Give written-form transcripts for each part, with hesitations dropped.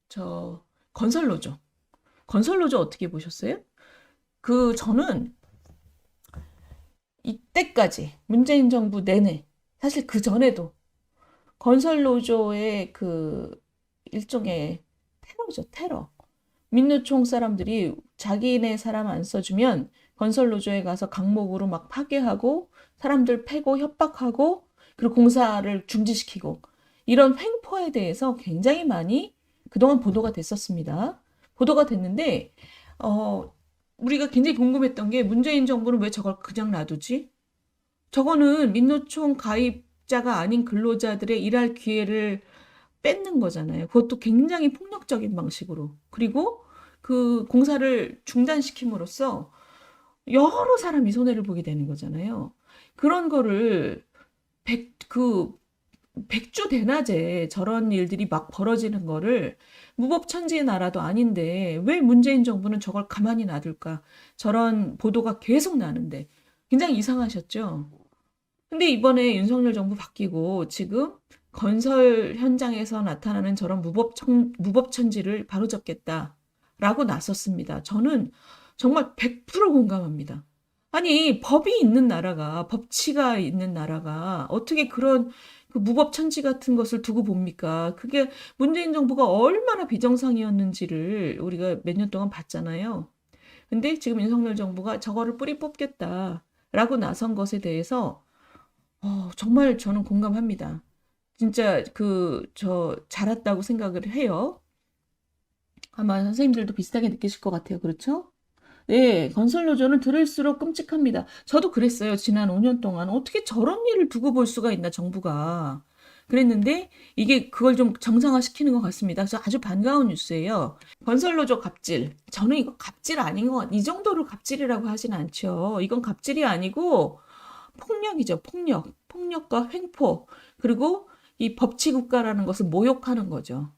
저 건설노조. 건설노조 어떻게 보셨어요? 저는 이때까지 문재인 정부 내내 사실 그 전에도 건설노조의 일종의 테러죠, 테러. 민노총 사람들이 자기네 사람 안 써주면 건설노조에 가서 강목으로 막 파괴하고 사람들 패고 협박하고 그리고 공사를 중지시키고 이런 횡포에 대해서 굉장히 많이 그동안 보도가 됐었습니다. 보도가 됐는데 우리가 굉장히 궁금했던 게 문재인 정부는 왜 저걸 그냥 놔두지? 저거는 민노총 가입자가 아닌 근로자들의 일할 기회를 뺏는 거잖아요. 그것도 굉장히 폭력적인 방식으로. 그리고 그 공사를 중단시킴으로써 여러 사람이 손해를 보게 되는 거잖아요. 그런 거를 백, 그, 백주대낮에 저런 일들이 막 벌어지는 거를 무법천지의 나라도 아닌데 왜 문재인 정부는 저걸 가만히 놔둘까? 저런 보도가 계속 나는데 굉장히 이상하셨죠? 근데 이번에 윤석열 정부 바뀌고 지금 건설 현장에서 나타나는 저런 무법천지를 바로잡겠다라고 나섰습니다. 저는 정말 100% 공감합니다. 아니, 법이 있는 나라가, 법치가 있는 나라가 어떻게 그런 그 무법천지 같은 것을 두고 봅니까? 그게 문재인 정부가 얼마나 비정상이었는지를 우리가 몇 년 동안 봤잖아요. 근데 지금 윤석열 정부가 저거를 뿌리 뽑겠다라고 나선 것에 대해서 정말 저는 공감합니다. 진짜 잘했다고 생각을 해요. 아마 선생님들도 비슷하게 느끼실 것 같아요. 그렇죠? 네, 건설노조는 들을수록 끔찍합니다. 저도 그랬어요. 지난 5년 동안. 어떻게 저런 일을 두고 볼 수가 있나, 정부가. 그랬는데, 이게 그걸 좀 정상화시키는 것 같습니다. 그래서 아주 반가운 뉴스예요. 건설노조 갑질. 저는 이거 갑질 아닌 것 같아요. 이 정도로 갑질이라고 하진 않죠. 이건 갑질이 아니고, 폭력이죠, 폭력. 폭력과 횡포. 그리고 이 법치국가라는 것을 모욕하는 거죠.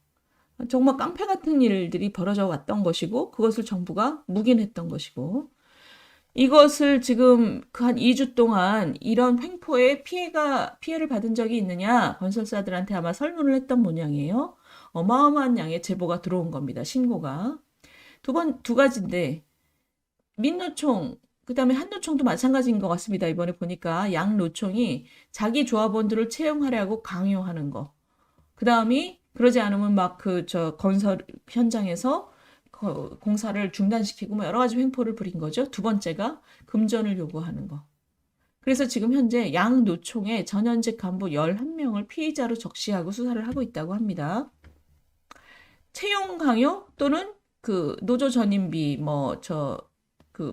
정말 깡패 같은 일들이 벌어져 왔던 것이고, 그것을 정부가 묵인했던 것이고, 이것을 지금 그 한 2주 동안 이런 횡포에 피해를 받은 적이 있느냐, 건설사들한테 아마 설문을 했던 모양이에요. 어마어마한 양의 제보가 들어온 겁니다, 신고가. 두 가지인데, 민노총, 그다음에 한노총도 마찬가지인 것 같습니다. 이번에 보니까 양 노총이 자기 조합원들을 채용하려고 강요하는 거. 그다음이 그러지 않으면 막 건설 현장에서 공사를 중단시키고 뭐 여러 가지 횡포를 부린 거죠. 두 번째가 금전을 요구하는 거. 그래서 지금 현재 양 노총의 전현직 간부 11명을 피의자로 적시하고 수사를 하고 있다고 합니다. 채용 강요 또는 노조 전임비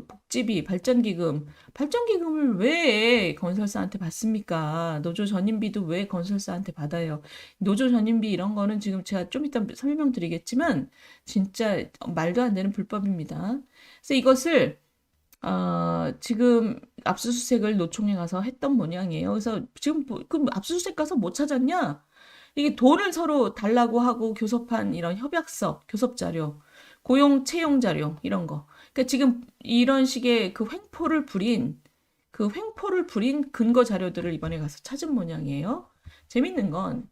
복지비 발전기금을 왜 건설사한테 받습니까? 노조 전임비도 왜 건설사한테 받아요? 노조 전임비 이런 거는 지금 제가 좀 이따 설명드리겠지만 진짜 말도 안 되는 불법입니다. 그래서 이것을 지금 압수수색을 노총에 가서 했던 모양이에요. 그래서 지금 그 압수수색 가서 못 찾았냐? 이게 돈을 서로 달라고 하고 교섭한 이런 협약서, 교섭 자료, 고용 채용 자료 이런 거. 그러니까 지금 이런 식의 그 횡포를 부린 근거 자료들을 이번에 가서 찾은 모양이에요. 재밌는 건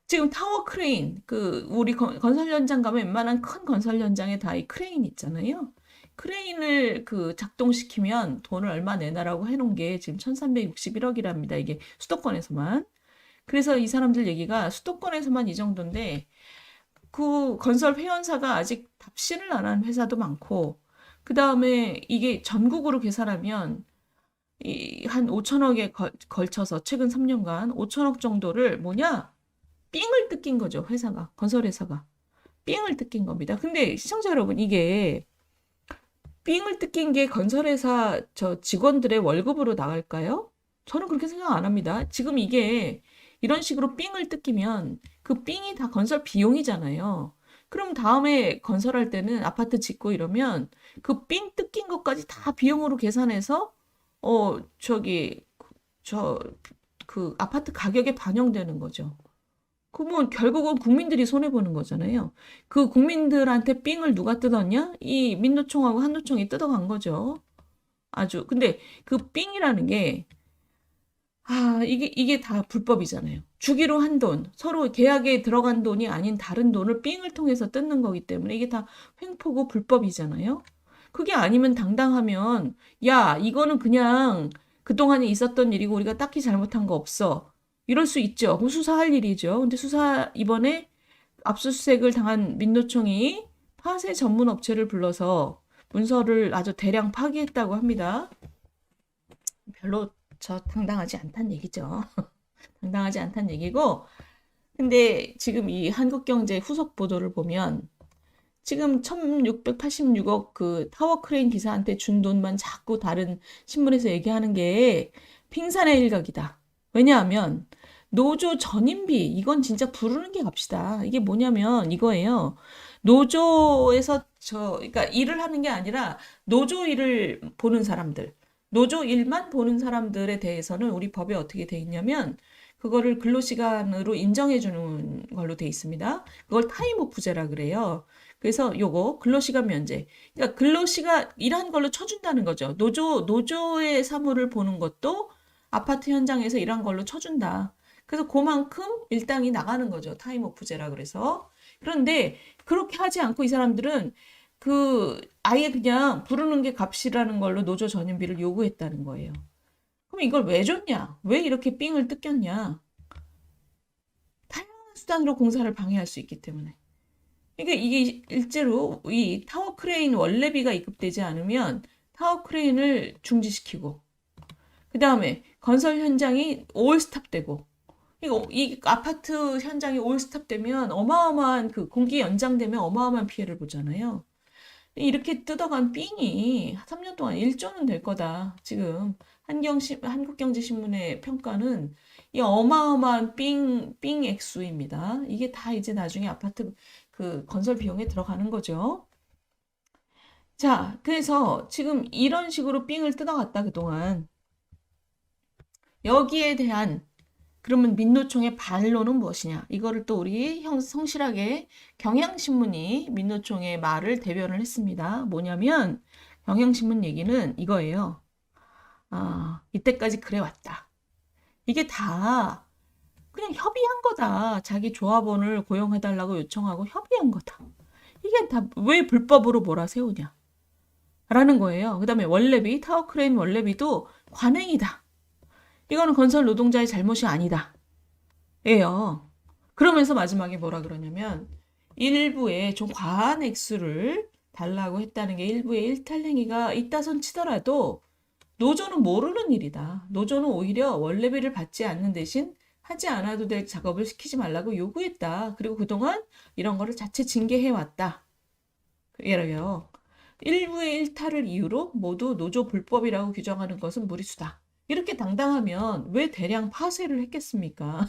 지금 타워 크레인, 우리 건설 현장 가면 웬만한 큰 건설 현장에 다 이 크레인 있잖아요. 크레인을 작동시키면 돈을 얼마 내놔라고 해놓은 게 지금 1361억이랍니다. 이게 수도권에서만. 그래서 이 사람들 얘기가 수도권에서만 이 정도인데 그 건설 회원사가 아직 답신을 안 한 회사도 많고 그 다음에 이게 전국으로 계산하면 한 5천억에 걸쳐서 최근 3년간 5천억 정도를 삥을 뜯긴 거죠. 건설회사가. 삥을 뜯긴 겁니다. 근데 시청자 여러분, 이게 삥을 뜯긴 게 건설회사 직원들의 월급으로 나갈까요? 저는 그렇게 생각 안 합니다. 지금 이게 이런 식으로 삥을 뜯기면 그 삥이 다 건설 비용이잖아요. 그럼 다음에 건설할 때는 아파트 짓고 이러면 그 삥 뜯긴 것까지 다 비용으로 계산해서 어 저기 저 아파트 가격에 반영되는 거죠. 그러면 결국은 국민들이 손해보는 거잖아요. 그 국민들한테 삥을 누가 뜯었냐? 이 민노총하고 한노총이 뜯어간 거죠. 아주. 근데 그 삥이라는 게 이게 다 불법이잖아요. 주기로 한 돈, 서로 계약에 들어간 돈이 아닌 다른 돈을 삥을 통해서 뜯는 거기 때문에 이게 다 횡포고 불법이잖아요. 그게 아니면 당당하면, 야, 이거는 그냥 그동안에 있었던 일이고 우리가 딱히 잘못한 거 없어. 이럴 수 있죠. 그럼 수사할 일이죠. 근데 이번에 압수수색을 당한 민노총이 파쇄 전문 업체를 불러서 문서를 아주 대량 파기했다고 합니다. 별로 저 당당하지 않다는 얘기죠. 당당하지 않다는 얘기고, 근데 지금 이 한국경제 후속 보도를 보면 지금 1686억 그 타워 크레인 기사한테 준 돈만 자꾸 다른 신문에서 얘기하는 게 빙산의 일각이다. 왜냐하면 노조 전임비, 이건 진짜 부르는 게 갑시다. 이게 뭐냐면 이거예요. 노조에서 그러니까 일을 하는 게 아니라 노조 일을 보는 사람들, 노조 일만 보는 사람들에 대해서는 우리 법에 어떻게 돼 있냐면 그거를 근로시간으로 인정해 주는 걸로 돼 있습니다. 그걸 타임오프제라 그래요. 그래서 요거 근로시간 면제. 그러니까 근로시간 일한 걸로 쳐준다는 거죠. 노조의 사무를 보는 것도 아파트 현장에서 일한 걸로 쳐준다. 그래서 그만큼 일당이 나가는 거죠. 타임오프제라 그래서. 그런데 그렇게 하지 않고 이 사람들은 아예 그냥 부르는 게 값이라는 걸로 노조 전임비를 요구했다는 거예요. 그럼 이걸 왜 줬냐? 왜 이렇게 삥을 뜯겼냐? 다양한 수단으로 공사를 방해할 수 있기 때문에. 그러니까 이게 일제로 이 타워 크레인 원래비가 입금되지 않으면 타워 크레인을 중지시키고, 그 다음에 건설 현장이 올스탑되고, 이 아파트 현장이 올스탑되면 어마어마한 공기 연장되면 어마어마한 피해를 보잖아요. 이렇게 뜯어간 삥이 3년 동안 1조는 될 거다. 지금 한국경제신문의 평가는 이 어마어마한 삥 액수입니다. 이게 다 이제 나중에 아파트 건설 비용에 들어가는 거죠. 자, 그래서 지금 이런 식으로 삥을 뜯어갔다 그동안. 여기에 대한 그러면 민노총의 반론은 무엇이냐? 이거를 또 우리 성실하게 경향신문이 민노총의 말을 대변을 했습니다. 뭐냐면 경향신문 얘기는 이거예요. 이때까지 그래왔다. 이게 다 그냥 협의한 거다. 자기 조합원을 고용해달라고 요청하고 협의한 거다. 이게 다 왜 불법으로 몰아세우냐? 라는 거예요. 그 다음에 원래비, 타워크레인 원래비도 관행이다. 이거는 건설 노동자의 잘못이 아니다. 예요. 그러면서 마지막에 뭐라 그러냐면 일부에 좀 과한 액수를 달라고 했다는 게 일부의 일탈행위가 있다손 치더라도 노조는 모르는 일이다. 노조는 오히려 원래비를 받지 않는 대신 하지 않아도 될 작업을 시키지 말라고 요구했다. 그리고 그동안 이런 거를 자체 징계해왔다. 예로요. 일부의 일탈을 이유로 모두 노조 불법이라고 규정하는 것은 무리수다. 이렇게 당당하면 왜 대량 파쇄를 했겠습니까?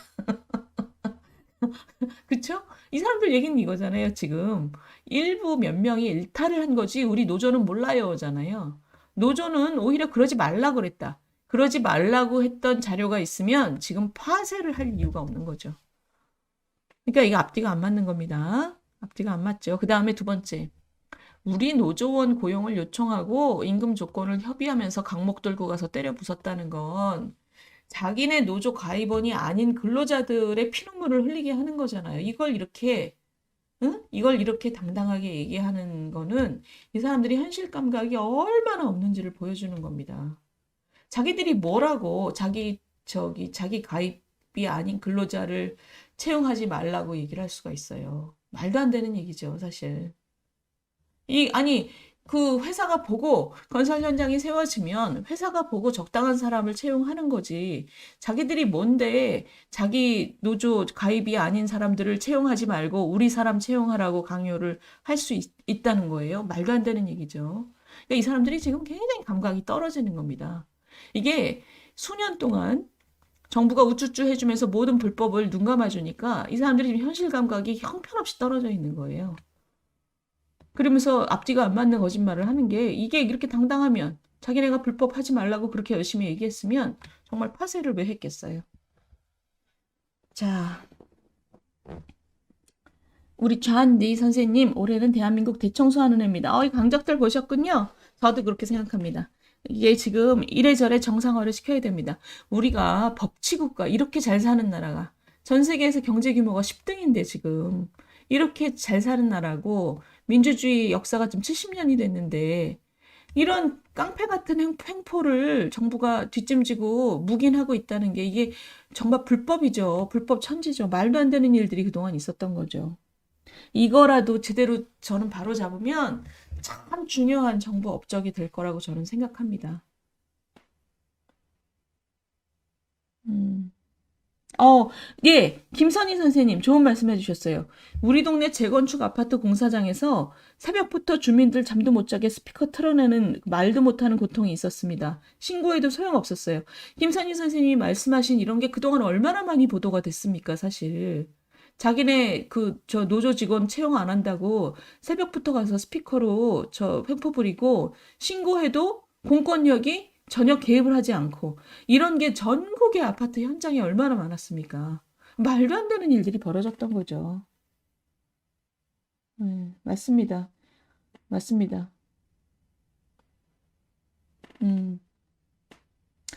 그쵸? 이 사람들 얘기는 이거잖아요, 지금. 일부 몇 명이 일탈을 한 거지, 우리 노조는 몰라요잖아요. 노조는 오히려 그러지 말라고 그랬다. 그러지 말라고 했던 자료가 있으면 지금 파쇄를 할 이유가 없는 거죠. 그러니까 이게 앞뒤가 안 맞는 겁니다. 앞뒤가 안 맞죠. 그 다음에 두 번째. 우리 노조원 고용을 요청하고 임금 조건을 협의하면서 강목 들고 가서 때려 부쉈다는 건 자기네 노조 가입원이 아닌 근로자들의 피눈물을 흘리게 하는 거잖아요. 이걸 이렇게 당당하게 얘기하는 거는 이 사람들이 현실 감각이 얼마나 없는지를 보여주는 겁니다. 자기들이 뭐라고 자기 가입이 아닌 근로자를 채용하지 말라고 얘기를 할 수가 있어요. 말도 안 되는 얘기죠, 사실. 그 회사가 보고 건설 현장이 세워지면 회사가 보고 적당한 사람을 채용하는 거지. 자기들이 뭔데 자기 노조 가입이 아닌 사람들을 채용하지 말고 우리 사람 채용하라고 강요를 할 수 있다는 거예요. 말도 안 되는 얘기죠. 그러니까 이 사람들이 지금 굉장히 감각이 떨어지는 겁니다. 이게 수년 동안 정부가 우쭈쭈 해주면서 모든 불법을 눈 감아주니까 이 사람들이 지금 현실 감각이 형편없이 떨어져 있는 거예요. 그러면서 앞뒤가 안 맞는 거짓말을 하는 게 이게 이렇게 당당하면 자기네가 불법 하지 말라고 그렇게 열심히 얘기했으면 정말 파쇄를 왜 했겠어요. 자, 우리 좌한리 선생님 올해는 대한민국 대청소하는 해입니다. 이 강적들 보셨군요. 저도 그렇게 생각합니다. 이게 지금 이래저래 정상화를 시켜야 됩니다. 우리가 법치국가, 이렇게 잘 사는 나라가 전 세계에서 경제 규모가 10등인데 지금 이렇게 잘 사는 나라고 민주주의 역사가 지금 70년이 됐는데 이런 깡패 같은 행포를 정부가 뒷짐지고 묵인하고 있다는 게 이게 정말 불법이죠. 불법 천지죠. 말도 안 되는 일들이 그동안 있었던 거죠. 이거라도 제대로 저는 바로 잡으면 참 중요한 정부 업적이 될 거라고 저는 생각합니다. 음. 예, 김선희 선생님, 좋은 말씀 해주셨어요. 우리 동네 재건축 아파트 공사장에서 새벽부터 주민들 잠도 못 자게 스피커 틀어내는 말도 못하는 고통이 있었습니다. 신고해도 소용없었어요. 김선희 선생님이 말씀하신 이런 게 그동안 얼마나 많이 보도가 됐습니까, 사실. 자기네 저 노조 직원 채용 안 한다고 새벽부터 가서 스피커로 저 횡포 부리고 신고해도 공권력이 전혀 개입을 하지 않고 이런 게 전국의 아파트 현장에 얼마나 많았습니까? 말도 안 되는 일들이 벌어졌던 거죠. 맞습니다. 맞습니다. 음,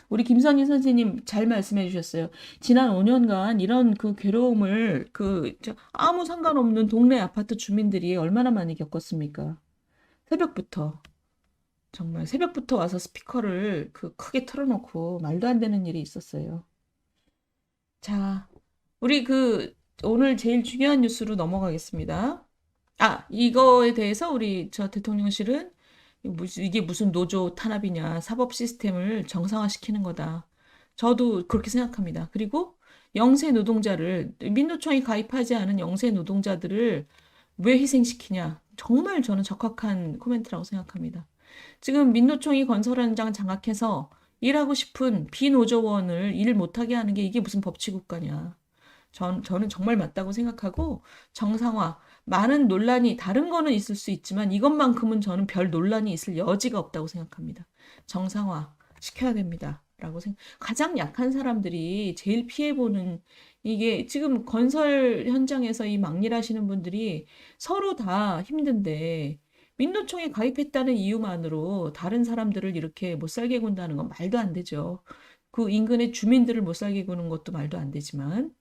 우리 김선희 선생님 잘 말씀해 주셨어요. 지난 5년간 이런 그 괴로움을 아무 상관없는 동네 아파트 주민들이 얼마나 많이 겪었습니까? 새벽부터. 정말 새벽부터 와서 스피커를 크게 틀어놓고 말도 안 되는 일이 있었어요. 자, 우리 오늘 제일 중요한 뉴스로 넘어가겠습니다. 이거에 대해서 우리 저 대통령실은 이게 무슨 노조 탄압이냐, 사법 시스템을 정상화시키는 거다. 저도 그렇게 생각합니다. 그리고 영세 노동자를, 민노총에 가입하지 않은 영세 노동자들을 왜 희생시키냐. 정말 저는 적합한 코멘트라고 생각합니다. 지금 민노총이 건설 현장 장악해서 일하고 싶은 비노조원을 일 못하게 하는 게 이게 무슨 법치국가냐. 저는 정말 맞다고 생각하고 정상화, 많은 논란이 다른 거는 있을 수 있지만 이것만큼은 저는 별 논란이 있을 여지가 없다고 생각합니다. 정상화 시켜야 됩니다. 가장 약한 사람들이 제일 피해보는 이게 지금 건설 현장에서 이 막일하시는 분들이 서로 다 힘든데 민노총에 가입했다는 이유만으로 다른 사람들을 이렇게 못 살게 군다는 건 말도 안 되죠. 그 인근의 주민들을 못 살게 구는 것도 말도 안 되지만